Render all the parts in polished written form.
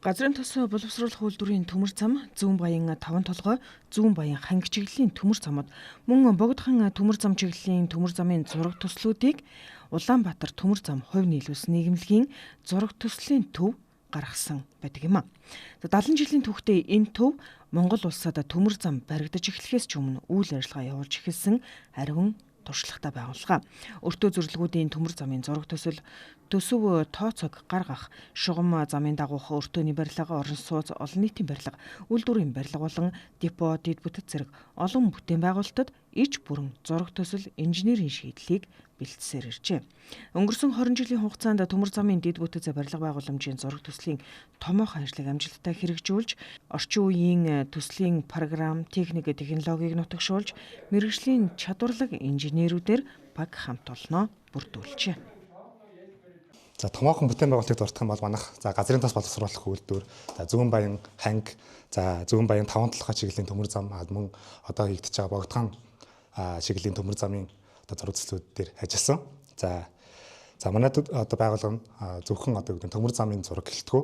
Газрын тос боловсруулах үйлдвэрийн төмөр зам, зүүн баян 5 толгой, зүүн баян ханги чиглэлийн төмөр замууд, мөн богдхан төмөр зам чиглэлийн төмөр замын зураг төслүүдийг Улаанбаатар төмөр зам хувь нийлүүлсэн нийгэмлэгийн зураг төслийн төв гаргасан байдаг юм а. 70 жилийн түүхтэй энэ төв Монгол улсад төмөр зам баригдаж эхлэхээс ч өмнө үйл ажиллагаа явуулж эхэлсэн ариун туршлагатай байгууллага. Өртөө зөвлөгүүдийн төмөр замын зураг төсөв тооцоог гаргах, шугам замын дагуух өртөөний барилга, орон сууц, олон нийтийн барилга, үйлдвэрийн барилга болон депо, дэд бүтэц зэрэг олон бүтээн байгуулалтад иж бүрэн зураг төсөл инженерийн шийдлийг бэлтсээр иржээ. Өнгөрсөн 20 жилийн хугацаанд төмөр замын дэд бүтэц барилга байгууламжийн зураг төслийн томоохон ажлыг амжилттай хэрэгжүүлж, орчин үеийн төслийн програм, техник, технологиг нутагшуулж, мэргэжлийн чадварлаг инженерүүдээр баг хамт олноо бүрдүүлжээ. За томоохон бүтээн байгуулалтыг дурдах юм бол манайх газрын тос боловсруулах үйлдвэр, зүүн баян ханги, зүүн баян 5 толгой чиглэлийн төмөр зам, мөн одоо хийгдэж байгаа богдхан чиглэлийн төмөр замын зураг төслүүд дээр ажилласан. За манайд одоо байгууллага нь зөвхөн одоо төмөр замын зураг гэлтгүү.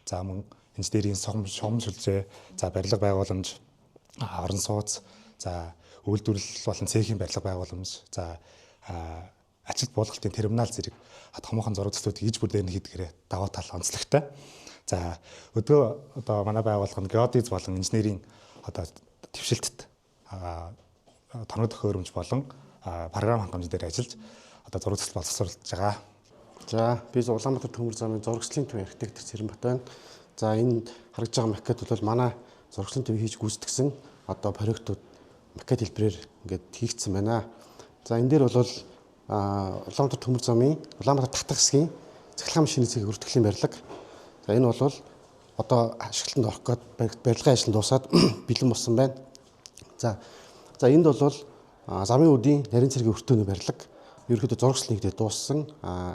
За мөн инженерийн шугам сүлжээ, барилга байгууламж, орон сууц, үйлдвэрлэл болон цехийн барилга байгууламж, ачаалт буулгалтын терминал зэрэг томоохон зураг төслүүд иж бүр дээр нь хийдгээрээ даваа тал онцлогтой. За өдөө одоо манай байгууллага нь геодез болон инженерийн одоо твшилтэд тоног төхөөрөмж болон програм хангамж дээр ажиллаж одоо зураг төсөл боловсруулж байгаа. За би Улаанбаатар төмөр замын зурагчлалын төвийн архитектор Цэрэнбат байна. За энэ харагдж байгаа макет бол манай зурагчлалын төв хийж гүйцэтгсэн одоо проектууд макет хэлбэрээр ингээд хийгдсэн байна. За энэ дээр бол Улаанбаатар төмөр замын Улаанбаатар татах хэсгийн цахилгаан машины цэгийн өртгөлийн барилга. За энэ бол одоо ашиглалтанд орох гээд барилгын ажил нь дуусаад бэлэн болсон байна. За энд бол замын үдийн нарийн цэргийн өртөөний барилга ерөнхийдөө зурагчлалын нэгдээ дууссан.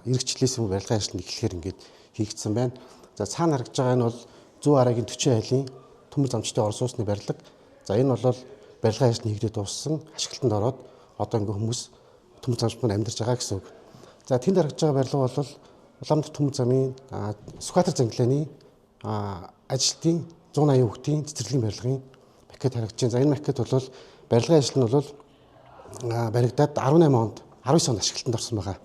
Иргэжлээс юм барилгын ажил нь эхлэхээр ингээд хийгдсэн байна. За цаана харагдж байгаа нь бол зүүн арагийн 40 айлын төмөр замчдын орон сууцны барилга. За энэ бол барилгын ажил нь нэгдээ дууссан. Ашиглалтанд ороод одоо ингээд хүмүүс төмөр замч маань амьдарч байгаа гэсэн үг. За тэнд харагдж байгаа барилга бол Улаанбаатар төмөр замын Сүхбаатар зангилааны ажилтны 180 хүүхдийн цэцэрлэгийн барилгын макет харагдаж байна. За энэ макет бол барилгын ажил нь бол баригдаад 18 онд 19 онд ашиглалтанд орсон байгаа.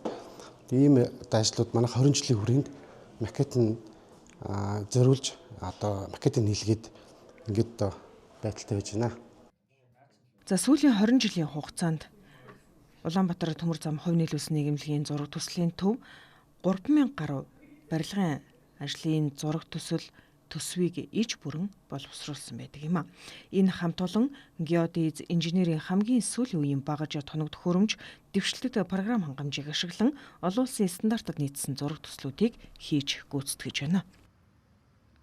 Ийм ажлууд манайх 20 жилийн хүрээнд макет нь зориулж одоо макетыг нийлгээд ингээд байдалтай байж байна. За сүүлийн 20 жилийн хугацаанд Улаанбаатар төмөр зам хувь нийлүүлсэн нийгэмлэгийн зураг төслийн төв 3000 гаруй барилгын ажлын зураг төсвийг иж бүрэн боловсруулсан байдаг юм а. Энэ хамт олон геодез, инженерийн хамгийн сүүлийн үеийн багаж тоног төхөөрөмж, дэвшилтэд програм хангамжийг ашиглан олон улсын стандартад нийцсэн зураг төслүүдийг хийж гүйцэтгэж байна.